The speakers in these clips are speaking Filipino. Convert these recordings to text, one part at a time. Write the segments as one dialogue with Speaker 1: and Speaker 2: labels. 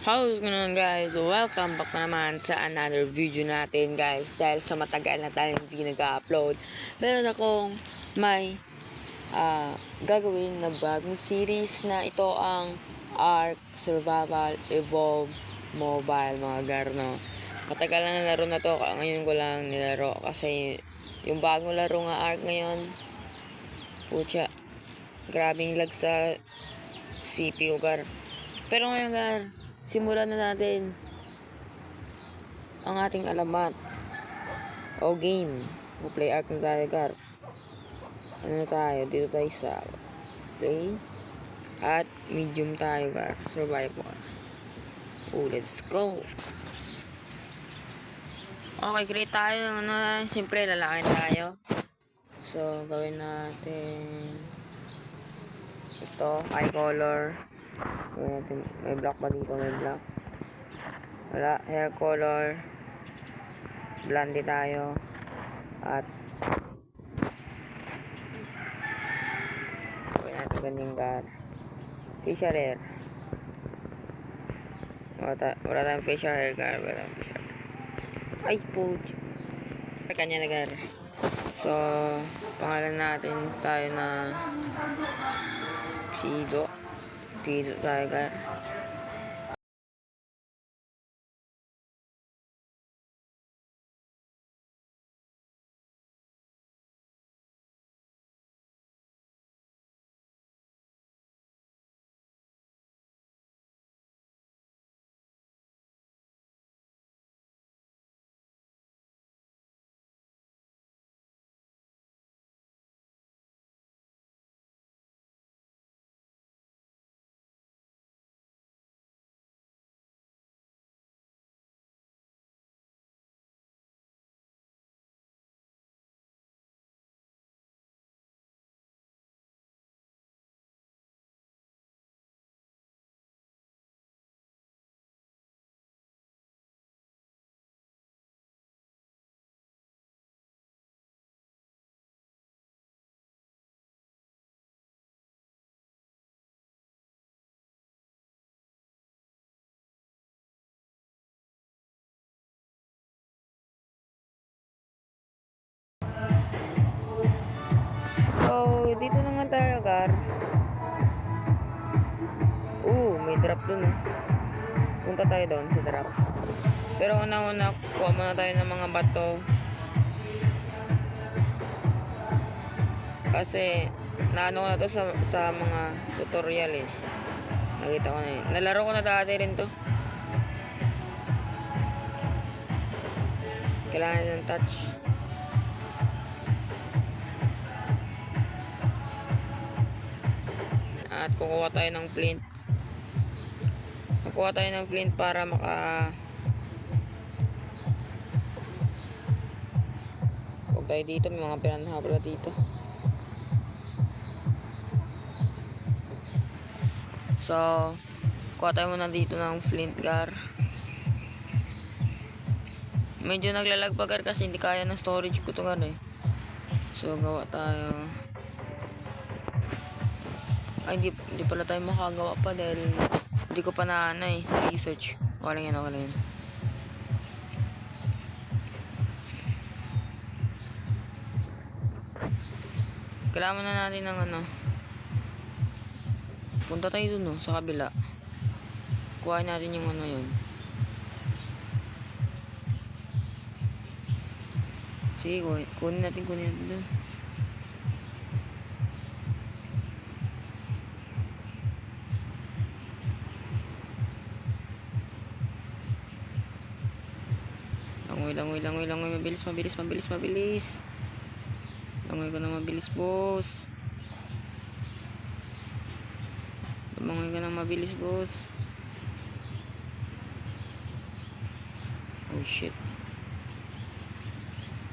Speaker 1: How's going on, guys? Welcome back na naman sa another video natin, guys. Dahil sa matagal na tayo hindi nag-upload, meron akong may gagawin na bagong series na ito ang Ark Survival Evolve Mobile, mga garno. Matagal na nalaro na to, ngayon ko lang nilaro kasi yung bagong laro nga Ark ngayon, pucha, grabing lag sa CPU, gar. Pero ngayon, gar, simulan na natin ang ating alamat o game. Play Ark na tayo, gar. Ano na tayo? Dito tayo sa play. At medium tayo, gar. Survival. Oh, let's go. Okay, create tayo. Siyempre, lalaki tayo. So, gawin natin ito, eye color. Gawin natin, may block ba dito? May block. Wala, hair color. Blondie tayo. At gawin natin ganyan, gar. Facial hair. Wala tayong facial hair, gar. Wala tayong facial hair. Ay, puch. Kanya na, gar. So, pangalan natin tayo na Pido. Pido tayo, gar. So, dito na nga tayo, gar. May drop dun, oh. Punta tayo doon sa drop. Pero una-una, kuha muna tayo ng mga bato. Kasi, naano ko na to sa mga tutorial, eh. Nakita ko na yun. Nalaro ko na dati rin to. Kailangan ng touch. At kukuha tayo ng flint. Kukuha tayo ng flint para huwag tayo dito, may mga pinanhabla dito. So, kuha tayo muna dito ng flint, gar. Medyo naglalag pa, gar, kasi hindi kaya ng storage ko to, gar, eh. So, gawa tayo. Ay, hindi pala tayo makagawa pa dahil hindi ko pa na research. Wala yan, wala yan. Kailangan na natin ng punta tayo dun, sa kabila. Kuhain natin yung yun. Sige, kunin natin dun. Langoy. Mabilis. Langoy ko na mabilis, boss. Langoy ka na mabilis, boss. Oh, shit.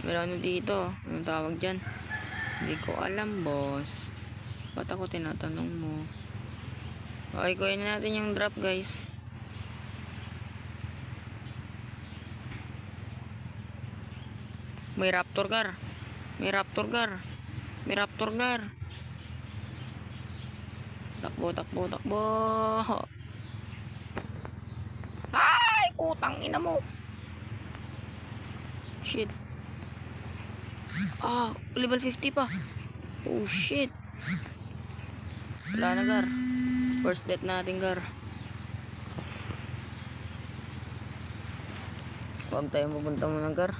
Speaker 1: Meron dito. Anong tawag dyan? Hindi ko alam, boss. Ba't ako tinatanong mo? Okay, kunin natin yung drop, guys. May raptor, gar. Takbo. Putang ina mo. Shit. Level 50 pa. Oh, shit. Wala na, Gar. First death natin, Gar. Huwag tayong pupunta muna, Gar.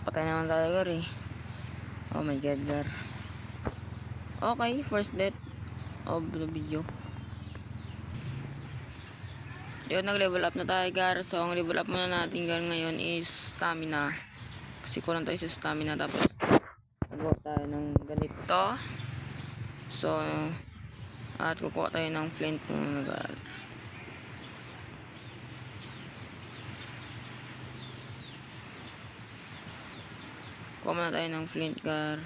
Speaker 1: Patay naman tayo, Gar, eh. Oh my god, Gar. Okay, first death of the video. Yun, nag-level up na tayo, Gar. So, ang level up muna natin, Gar, ngayon is stamina. Kasi kulang tayo sa stamina. Tapos, nagawa tayo ng ganito. So, at kukuha tayo ng flint muna, Gar. Kuha muna tayo ng flint, Gar.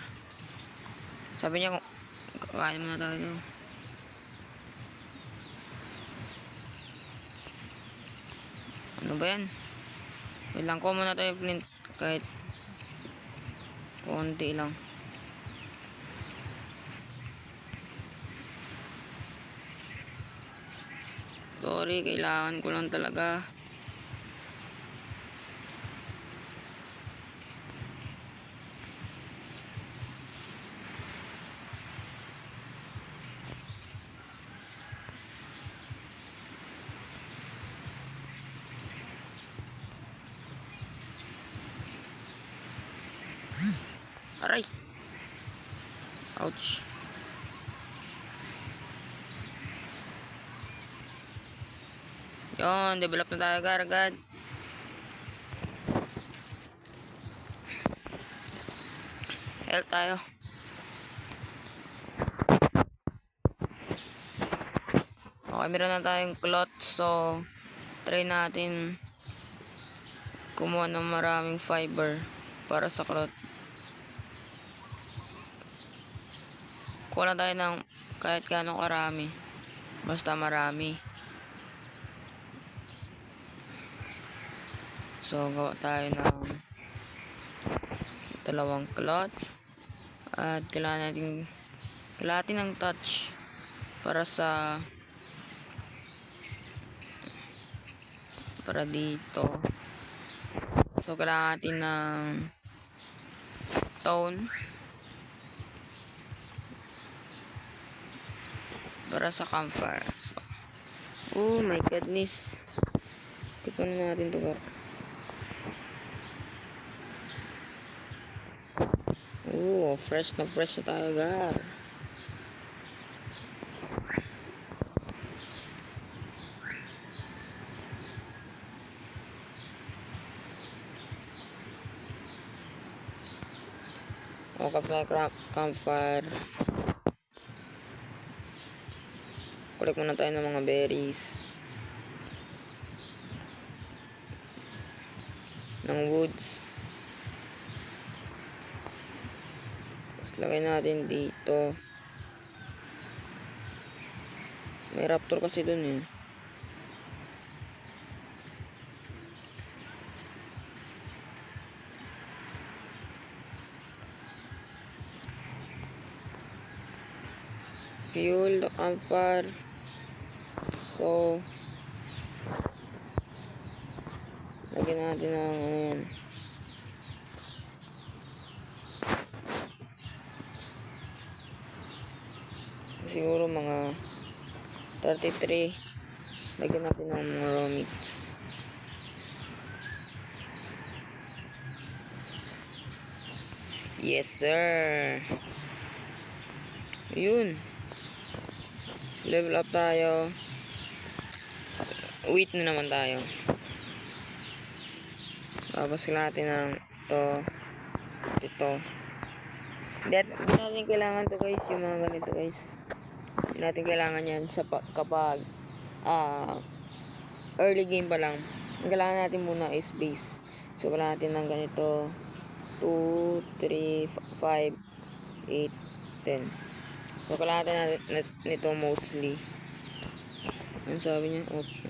Speaker 1: Sabi niya kung kakain muna tayo. Ano ba yan? Wait lang, kuha muna tayo flint. Kahit konti lang. Sorry, kailangan ko lang talaga. Aray! Ouch! Yun, develop na tayo agad. Health tayo. Okay, meron na tayong cloth. So, try natin kumuha ng maraming fiber para sa cloth. Kuha lang tayo ng kahit gaano karami. Basta marami. So, gawa tayo ng dalawang cloth. At kailangan natin ng touch para dito. So, kailangan natin ng stone para sa campfire. So, oh my goodness. Tikman natin ito, Gar. Oh, fresh na tayo, Gar. Okay, campfire. Collect muna tayo ng mga berries. Ng woods. Tapos lagay natin dito. May raptor kasi dun eh. Fuel the campfire. So, lagyan natin ng ano yan. Siguro mga 33. Lagyan natin ng mga raw meats. Yes, sir. Yun. Level up tayo. Wait na naman tayo. Tapos natin ng ito. Hindi natin kailangan to, guys. Yung mga ganito, guys. Hindi natin kailangan yan kapag early game pa lang. Ang kailangan natin muna is base. So, kailangan natin ng ganito. 2, 3, 5, 8, 10. So, kailangan natin nito mostly. Ano sabi niya? Okay.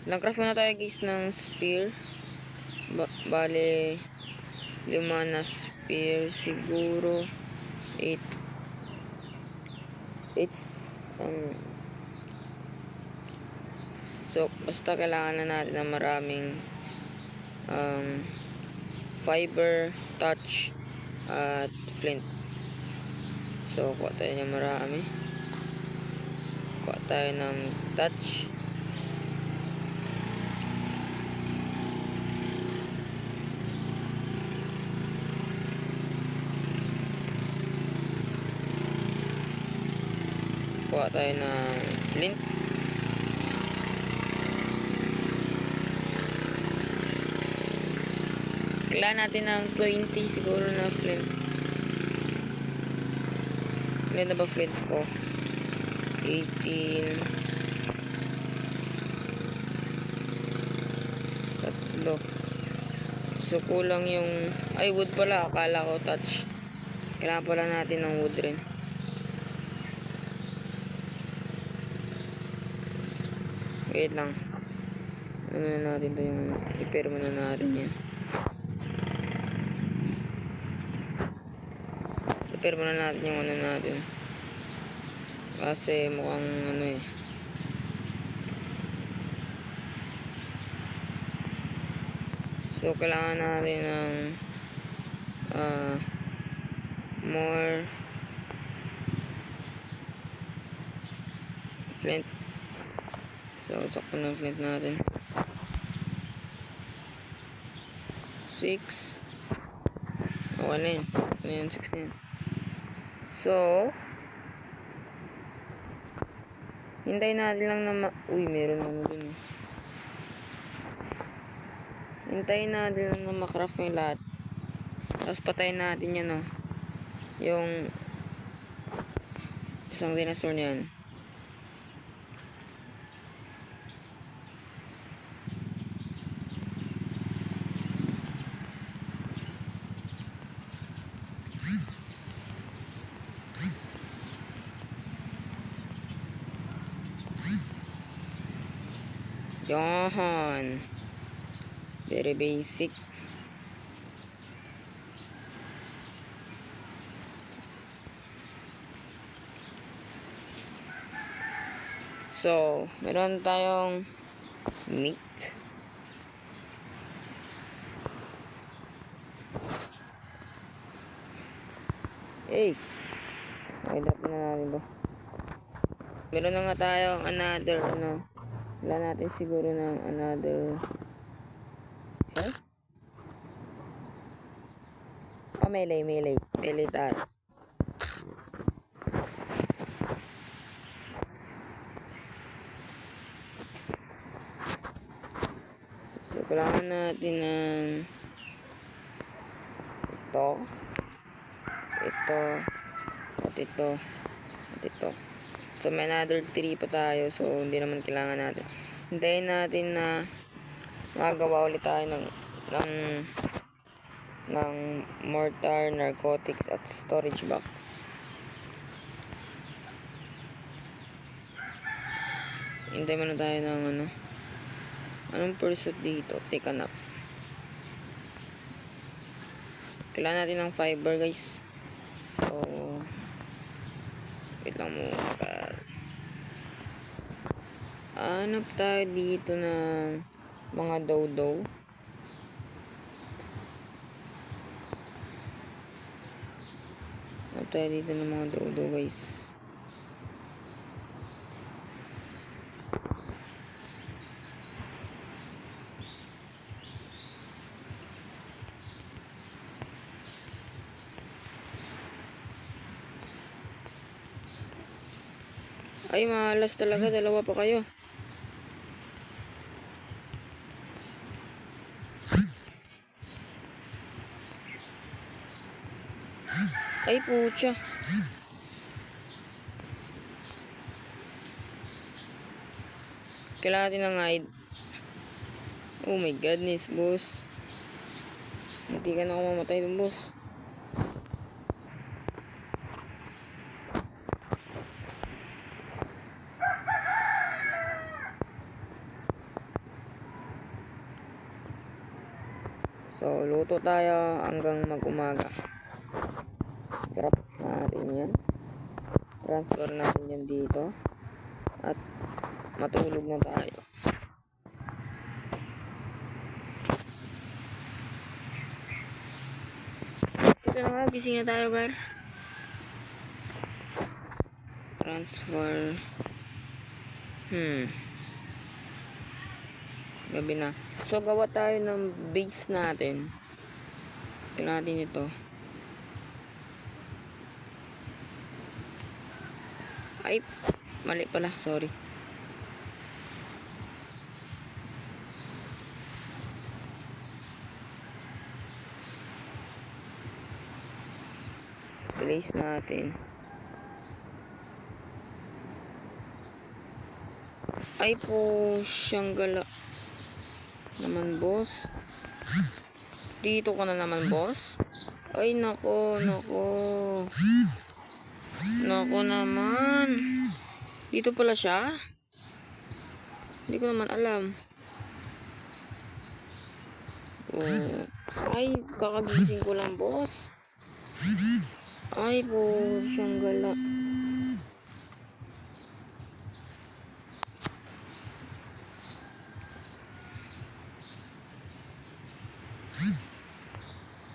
Speaker 1: Lang-craft muna tayo, guys, ng spear. Bale, 5 na spear. Siguro 8. So, basta kailangan na natin ng maraming fiber, touch, at flint. So, kuha tayo ng marami. Kuha tayo ng touch. Kuha tayo ng flint. Kailangan natin ng 20 siguro na flint. Ilan na ba flint ko? 18. Tatlo. So, kulang yung... Ay, wood pala. Akala ko touch. Kailangan pala natin ng wood rin. Wait lang. Ano na natin to yung... Prepare muna natin yan. Prepare muna natin yung ano natin. Kasi mukhang ano eh. So, kailangan natin ng more flint. So, sakto ng flint natin. 6. Oh, ano yun? Ano yun? 6 na yun. So, hintayin natin lang na uy, meron ano dun eh. Hintayin natin lang na makraft yung lahat. Tapos patayin natin yan oh. Yung isang dinosaur niyan. Yan. Very basic. So, meron tayong meat. Hey! Okay, dapat na natin to. Meron na nga tayong another, ano. Wala natin siguro ng another. Okay? Oh, melee tayo. So, kailangan natin ng ito, at ito. So, may another 3 pa tayo. So, hindi naman kailangan natin. Hintayin natin na magawa ulit tayo ng mortar, narcotics, at storage box. Hintayin muna tayo ng ano. Anong pursuit dito? Take a nap. Kailangan natin ng fiber, guys. So, wait lang muna. Hanap tayo dito ng mga dodo. Hanap tayo dito ng mga dodo, guys. Ay, malas talaga. Dalawa pa kayo. Ay, pucha. Kailangan natin ng hide. Oh my goodness, boss. Hindi ka na ako mamatay dun, boss. So, luto tayo hanggang mag-umaga. Grab natin yan. Transfer natin yan dito. At matulog na tayo. ito na nga, gising na tayo, Gar. Transfer. Gabi na. So, gawa tayo ng base natin. Tingnan natin ito. Ay, mali pala. Sorry. Place natin. Ay po, siyang gala. Naman, boss. Dito ka na naman, boss. Ay, nako, nako. Nako naman. Dito pala siya? Hindi ko naman alam. Oh. Ay, kakagising ko lang, boss. Ay po, siyang gala.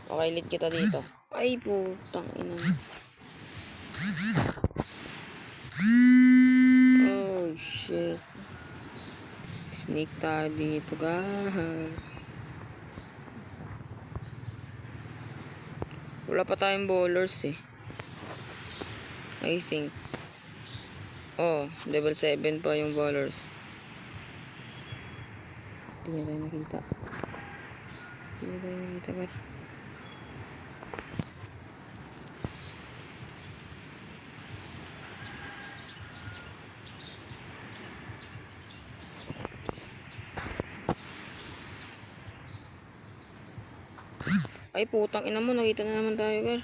Speaker 1: Okay, lit kita dito. Ay, putang ina. Oh, shit. Sneak tayo dito, guys. Wala pa tayong bowlers, eh. I think. Oh, level 7 pa yung bowlers. Hindi tayo nakita. Hindi tayo nakita, guys. Ay, putang ina mo. Nakita na naman tayo, gar.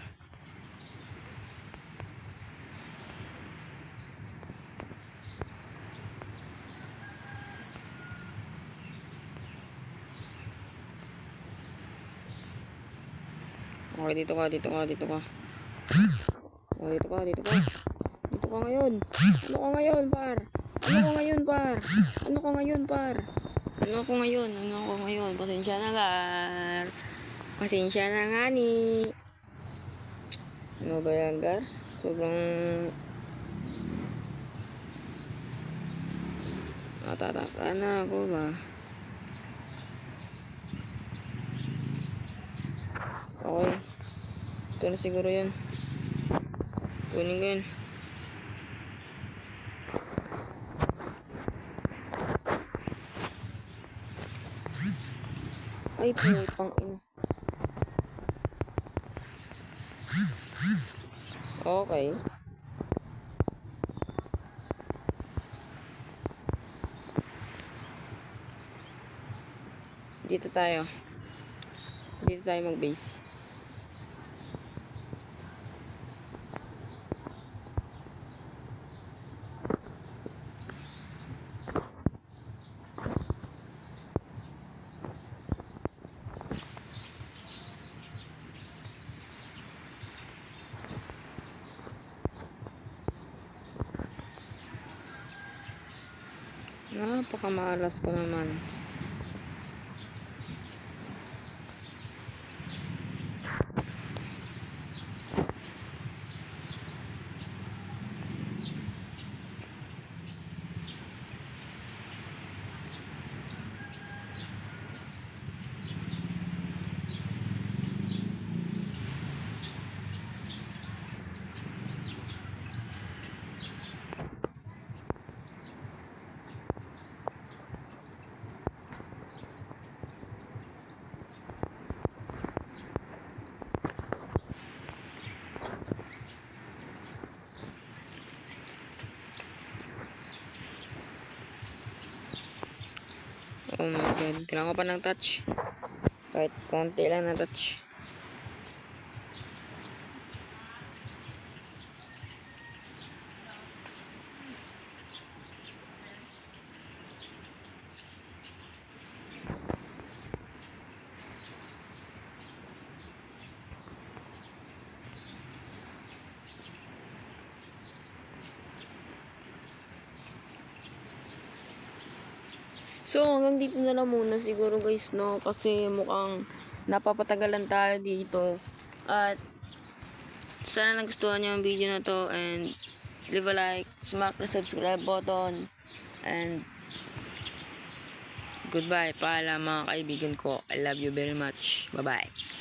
Speaker 1: Okay, dito ka, dito ka, dito ka. Oh, dito ka, dito ka. Dito ka ngayon. Ano ka ngayon, par? Ano ko ngayon, par? Ano ko ngayon, par? Ano ko ngayon? Ano ko ngayon? Pasensya na, gar. Pasensya na nga ni. Ano ba yan, gar? Sobrang natataka na ako ba? Okay. Ito na siguro yun. Kunin ko yun. Ay, putang ina. Okay. Dito tayo. Dito tayo mag-base. Napakamalas ko naman. Oh my god, kailangan ko pa ng touch. Kahit konti lang na touch. So, hanggang dito na lang muna siguro guys, no? Kasi mukhang napapatagalan tayo dito. At sana nagustuhan niyo ang video na to, and leave a like, smack the subscribe button, and goodbye. Paalam mga kaibigan ko. I love you very much. Bye-bye.